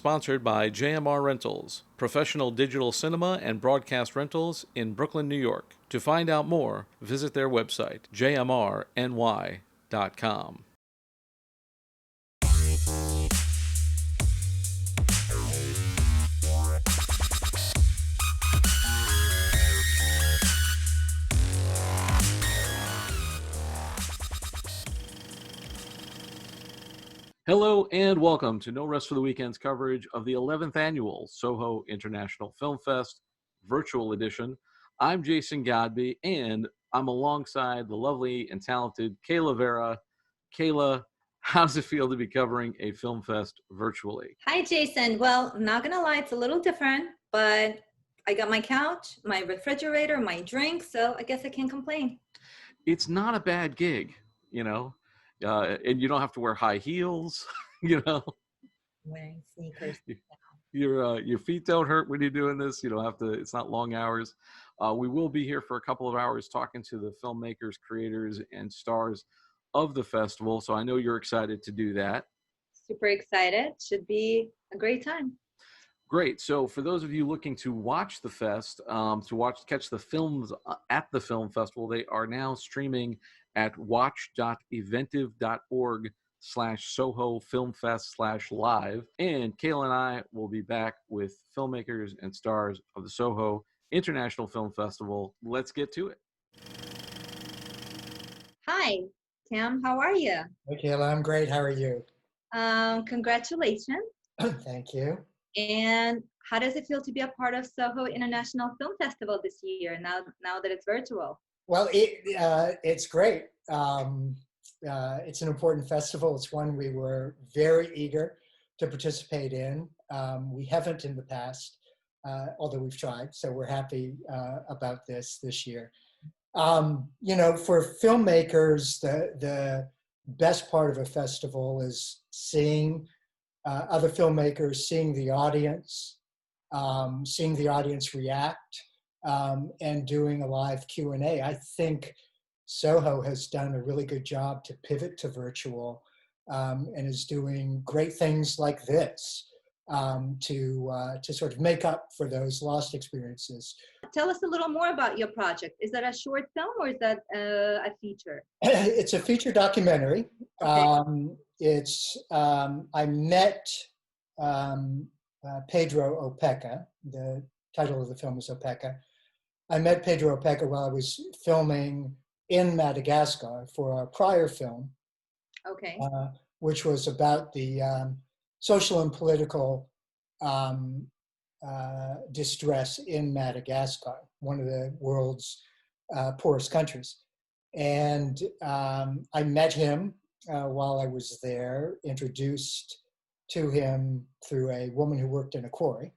sponsored by JMR Rentals, professional digital cinema and broadcast rentals in Brooklyn, New York. To find out more, visit their website, jmrny.com. Hello and welcome to No Rest for the Weekend's coverage of the 11th annual Soho International Film Fest virtual edition. I'm Jason Godbey, and I'm alongside the lovely and talented Kayla Vera. Kayla, how does it feel to be covering a film fest virtually? Hi, Jason. Well, I'm not gonna lie, it's a little different, but I got my couch, my refrigerator, my drink, so I guess I can't complain. It's not a bad gig, and you don't have to wear high heels, Wearing sneakers. Your feet don't hurt when you're doing this. You don't have to. It's not long hours. We will be here for a couple of hours talking to the filmmakers, creators, and stars of the festival. So I know you're excited to do that. Super excited. Should be a great time. Great. So for those of you looking to watch the fest, catch the films at the film festival, they are now streaming at watch.eventive.org/Soho Film Fest/live. And Kayla and I will be back with filmmakers and stars of the Soho International Film Festival. Let's get to it. Hi, Tim. How are you? Hey, Kayla. I'm great. How are you? Congratulations. Thank you. And how does it feel to be a part of Soho International Film Festival this year, now that it's virtual? Well, it's great. It's an important festival. It's one we were very eager to participate in. We haven't in the past, although we've tried, so we're happy about this year. For filmmakers, the best part of a festival is seeing other filmmakers, seeing the audience react, and doing a live Q&A. I think Soho has done a really good job to pivot to virtual, and is doing great things like this to sort of make up for those lost experiences. Tell us a little more about your project. Is that a short film or is that a feature? It's a feature documentary. Okay. I met Pedro Opeka. The title of the film is Opeka. I met Pedro Opeka while I was filming in Madagascar for a prior film, Okay. which was about the social and political distress in Madagascar, one of the world's poorest countries. And I met him while I was there, introduced to him through a woman who worked in a quarry.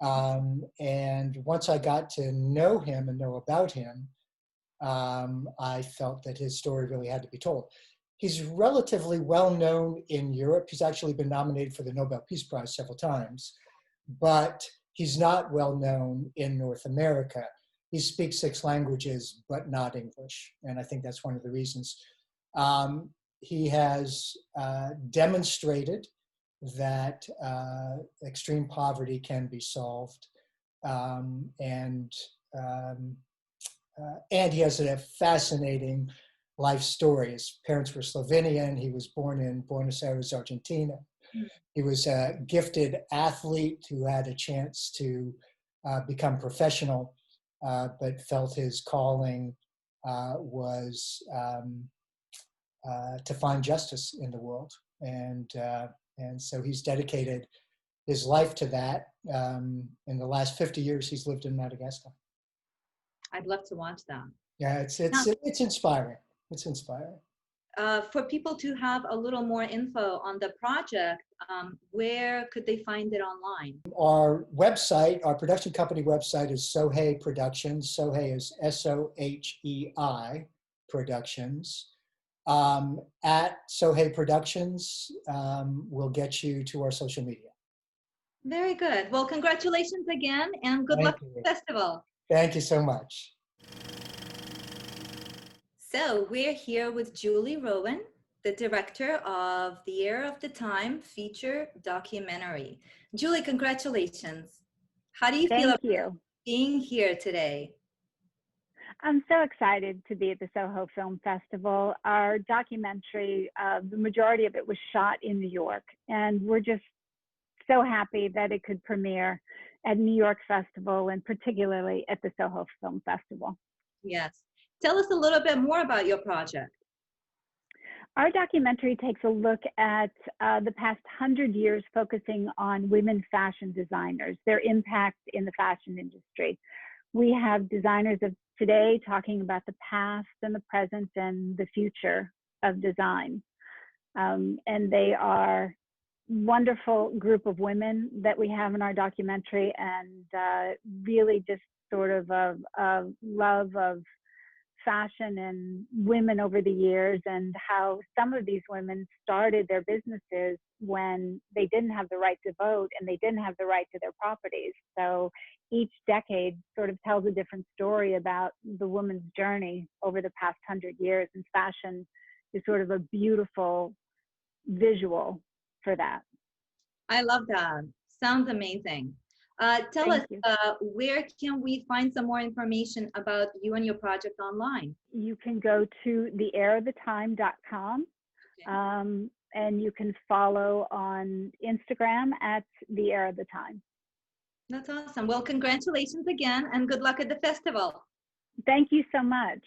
And once I got to know him and know about him, I felt that his story really had to be told. He's relatively well known in Europe. He's actually been nominated for the Nobel Peace Prize several times, but he's not well known in North America. He speaks 6 languages, but not English. And I think that's one of the reasons. He has demonstrated that extreme poverty can be solved. And he has a fascinating life story. His parents were Slovenian. He was born in Buenos Aires, Argentina. He was a gifted athlete who had a chance to become professional, but felt his calling was to find justice in the world. And so he's dedicated his life to that. In the last 50 years, he's lived in Madagascar. I'd love to watch that. Yeah, it's inspiring. It's inspiring. For people to have a little more info on the project, where could they find it online? Our website, our production company website is Sohei Productions. Sohei is Sohei Productions. At Sohei Productions will get you to our social media. Very good. Well, congratulations again, and good luck with the festival. Thank you so much. So we're here with Julie Rowan, the director of the Year of the Time feature documentary. Julie, congratulations. How do you feel Thank about you. being here today? I'm so excited to be at the Soho Film Festival. Our documentary, the majority of it was shot in New York, and we're just so happy that it could premiere at New York Festival and particularly at the Soho Film Festival. Yes. Tell us a little bit more about your project. Our documentary takes a look at the past 100 years, focusing on women fashion designers, their impact in the fashion industry. We have designers of today talking about the past and the present and the future of design. And they are wonderful group of women that we have in our documentary, and really just sort of a love of fashion and women over the years, and how some of these women started their businesses when they didn't have the right to vote and they didn't have the right to their properties. So each decade sort of tells a different story about the woman's journey over the past 100 years, and fashion is sort of a beautiful visual for that. I love that. Sounds amazing. Tell us, where can we find some more information about you and your project online? You can go to theairoftheTime.com, and you can follow on Instagram at The Air of the Time. That's awesome. Well, congratulations again, and good luck at the festival. Thank you so much.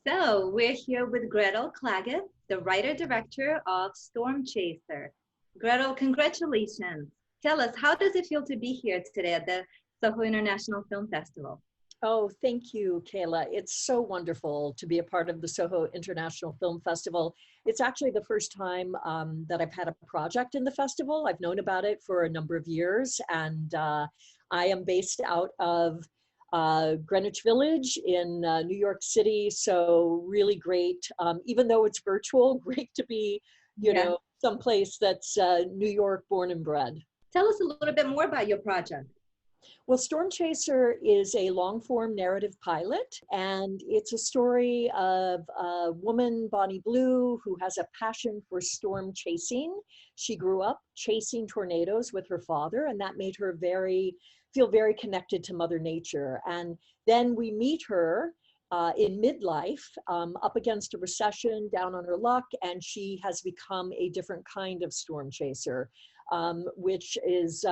So we're here with Gretel Claggett, the writer-director of Storm Chaser. Gretel, congratulations. Tell us, how does it feel to be here today at the Soho International Film Festival? Oh, thank you, Kayla. It's so wonderful to be a part of the Soho International Film Festival. It's actually the first time that I've had a project in the festival. I've known about it for a number of years, and I am based out of Greenwich Village in New York City. So really great, even though it's virtual, great to be, you know, someplace that's New York born and bred. Tell us a little bit more about your project. Well, Storm Chaser is a long-form narrative pilot, and it's a story of a woman, Bonnie Blue, who has a passion for storm chasing. She grew up chasing tornadoes with her father, and that made her feel very connected to Mother Nature. And then we meet her in midlife, up against a recession, down on her luck, and she has become a different kind of storm chaser, which is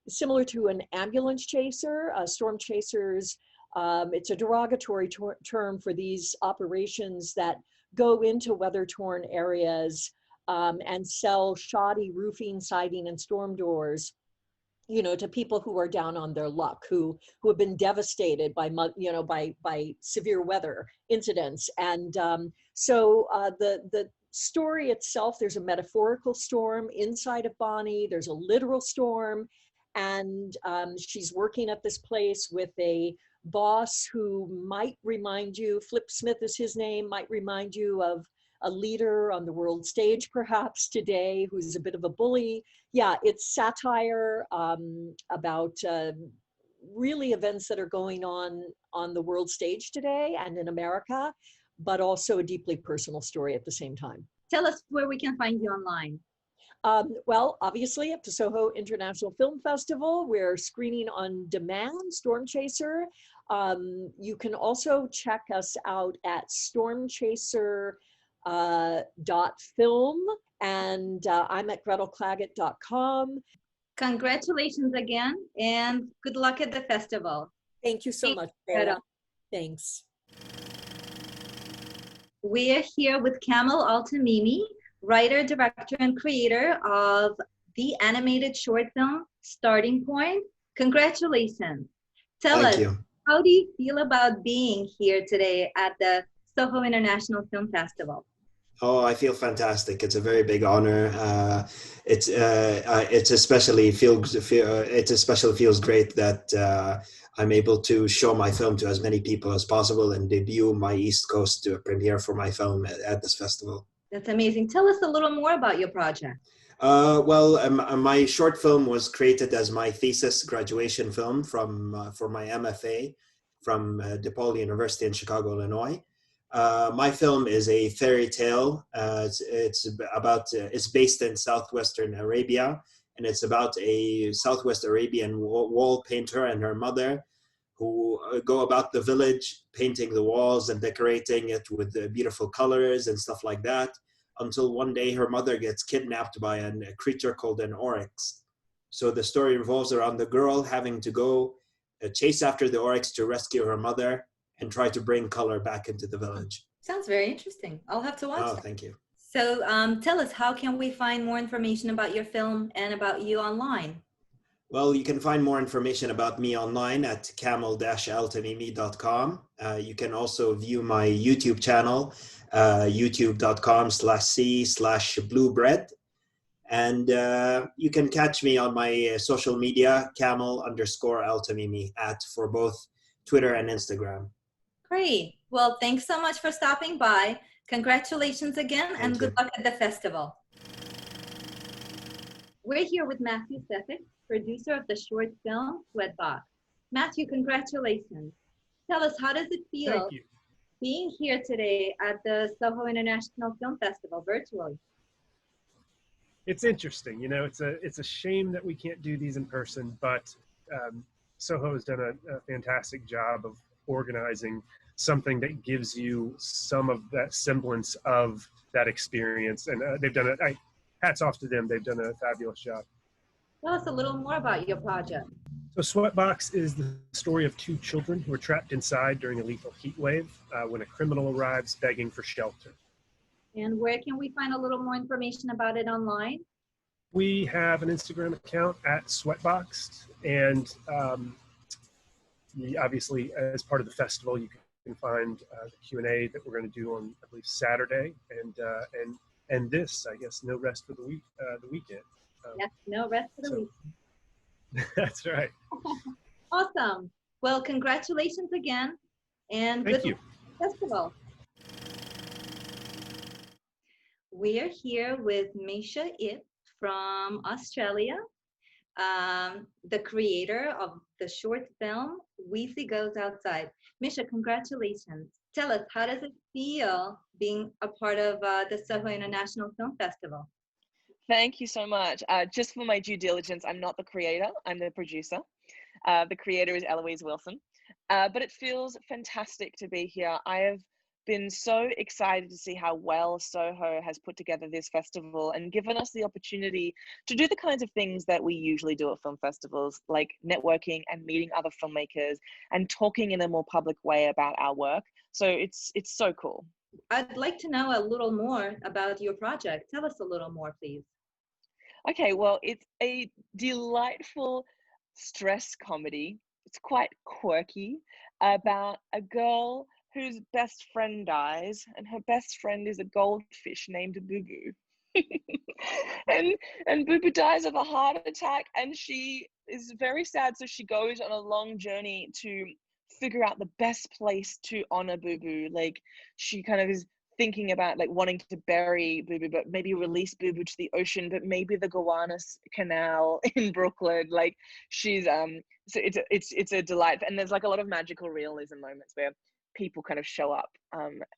similar to an ambulance chaser. Storm chasers, it's a derogatory term for these operations that go into weather-torn areas and sell shoddy roofing, siding, and storm doors, you know, to people who are down on their luck, who have been devastated by, you know, by severe weather incidents. And so the story itself, there's a metaphorical storm inside of Bonnie, there's a literal storm, and she's working at this place with a boss who might remind you, Flip Smith is his name, might remind you of a leader on the world stage perhaps today, who's a bit of a bully. Yeah, it's satire about really events that are going on the world stage today and in America, but also a deeply personal story at the same time. Tell us where we can find you online. Well, obviously at the Soho International Film Festival, we're screening on demand, Storm Chaser. You can also check us out at stormchaser.film, and I'm at gretelclaggett.com. Congratulations again, and good luck at the festival. Thank you so much, Vera. Thanks. We're here with Kamel Altamimi, writer, director, and creator of the animated short film Starting Point. Congratulations. Tell us, how do you feel about being here today at the Soho International Film Festival? Oh, I feel fantastic. It's a very big honor. It especially feels great that I'm able to show my film to as many people as possible and debut my East Coast premiere for my film at this festival. That's amazing. Tell us a little more about your project. My short film was created as my thesis graduation film for my MFA from DePaul University in Chicago, Illinois. My film is a fairy tale. It's based in Southwestern Arabia, and it's about a Southwest Arabian wall painter and her mother who go about the village painting the walls and decorating it with beautiful colors and stuff like that, until one day her mother gets kidnapped by a creature called an oryx. So the story revolves around the girl having to go chase after the oryx to rescue her mother and try to bring color back into the village. Sounds very interesting. I'll have to watch Oh, that. thank you. So tell us, how can we find more information about your film and about you online? Well, you can find more information about me online at camel-altamimi.com. You can also view my YouTube channel, youtube.com/c/bluebread. And you can catch me on my social media, camel_altamimi for both Twitter and Instagram. Great. Well, thanks so much for stopping by. Congratulations again, and good luck at the festival. We're here with Matthew Sefik, producer of the short film Sweatbox. Matthew, congratulations. Tell us, how does it feel being here today at the Soho International Film Festival virtually? It's interesting, you know. It's a shame that we can't do these in person, but Soho has done a fantastic job of organizing something that gives you some of that semblance of that experience, and they've done it. Hats off to them. They've done a fabulous job. Tell us a little more about your project. So Sweatbox is the story of two children who are trapped inside during a lethal heat wave when a criminal arrives begging for shelter. And where can we find a little more information about it online? We have an Instagram account at Sweatbox, and obviously, as part of the festival, you can find the Q&A that we're going to do on, I believe, Saturday, and this, I guess, no rest for the weekend. Yes, no rest for the week. That's right. Awesome. Well, congratulations again, and Thank you. Festival. We're here with Misha Ip from Australia, the creator of the short film Weezy Goes Outside. Misha, congratulations. Tell us, how does it feel being a part of the Soho International Film Festival? Thank you so much. Just for my due diligence, I'm not the creator, I'm the producer. The creator is Eloise Wilson. But it feels fantastic to be here. I have been so excited to see how well Soho has put together this festival and given us the opportunity to do the kinds of things that we usually do at film festivals, like networking and meeting other filmmakers and talking in a more public way about our work. So it's so cool. I'd like to know a little more about your project. Tell us a little more, please. Okay, well, it's a delightful stress comedy. It's quite quirky about a girl whose best friend dies, and her best friend is a goldfish named Boo Boo. and Boo Boo dies of a heart attack, and she is very sad, so she goes on a long journey to figure out the best place to honor Boo Boo. Like, she kind of is thinking about like wanting to bury Boo Boo, but maybe release Boo Boo to the ocean, but maybe the Gowanus Canal in Brooklyn. Like, she's so it's a delight, and there's like a lot of magical realism moments where people kind of show up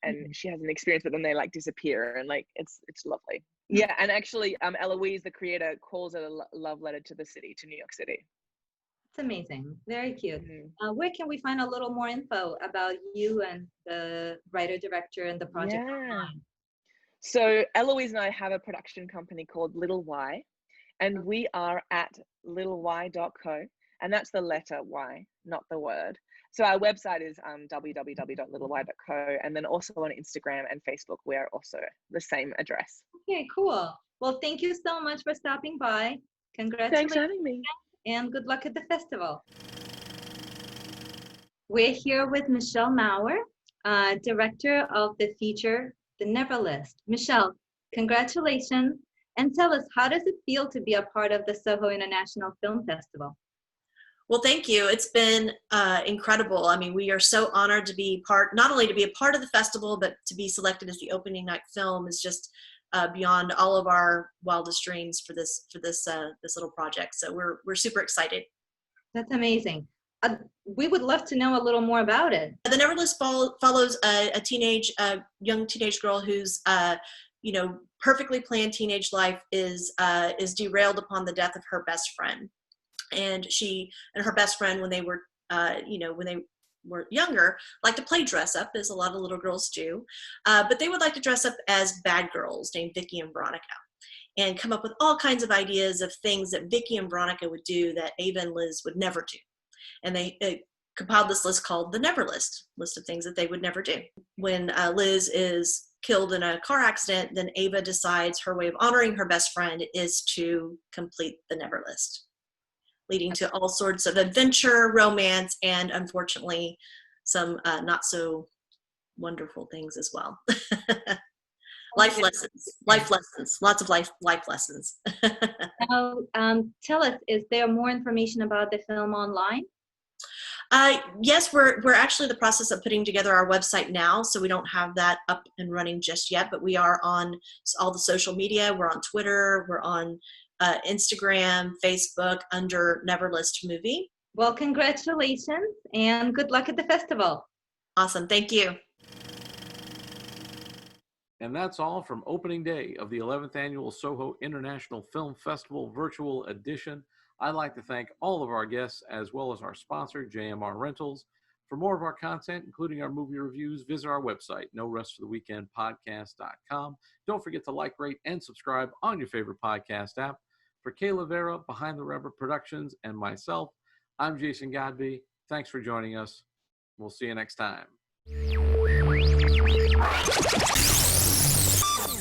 and she has an experience, but then they like disappear, and like it's lovely. Yeah, and actually Eloise, the creator, calls it a love letter to the city, to New York City. It's amazing. Very cute. Where can we find a little more info about you and the writer, director, and the project online? So Eloise and I have a production company called Little Y, and we are at littley.co, and that's the letter Y, not the word. So our website is www.littley.co, and then also on Instagram and Facebook, we're also the same address. Okay, cool. Well, thank you so much for stopping by. Congratulations. Thanks for having me. And good luck at the festival. We're here with Michelle Maurer, director of the feature The Never List. Michelle, congratulations, and tell us, how does it feel to be a part of the Soho International Film Festival? Well, thank you. It's been incredible. I mean, we are so honored to be not only to be a part of the festival, but to be selected as the opening night film is just beyond all of our wildest dreams for this little project. So we're super excited. That's amazing. we would love to know a little more about it. The Never List follows a young teenage girl who's, perfectly planned teenage life is derailed upon the death of her best friend. And she and her best friend, when they were, younger, like to play dress up, as a lot of little girls do. But they would like to dress up as bad girls named Vicky and Veronica, and come up with all kinds of ideas of things that Vicky and Veronica would do that Ava and Liz would never do. And they compiled this list called the Never List of things that they would never do. When Liz is killed in a car accident, then Ava decides her way of honoring her best friend is to complete the Never List, leading to all sorts of adventure, romance, and unfortunately, some not so wonderful things as well. Life lessons, lots of life lessons. Now, tell us, is there more information about the film online? Yes, we're actually in the process of putting together our website now, so we don't have that up and running just yet, but we are on all the social media. We're on Twitter, we're on Instagram, Facebook under Never List Movie. Well, congratulations and good luck at the festival. Awesome, thank you. And that's all from opening day of the 11th Annual Soho International Film Festival Virtual Edition. I'd like to thank all of our guests as well as our sponsor, JMR Rentals. For more of our content, including our movie reviews, visit our website, norestfortheweekendpodcast.com. Don't forget to like, rate, and subscribe on your favorite podcast app. For Kayla, Vera, Behind the Rubber Productions, and myself, I'm Jason Godbey. Thanks for joining us. We'll see you next time.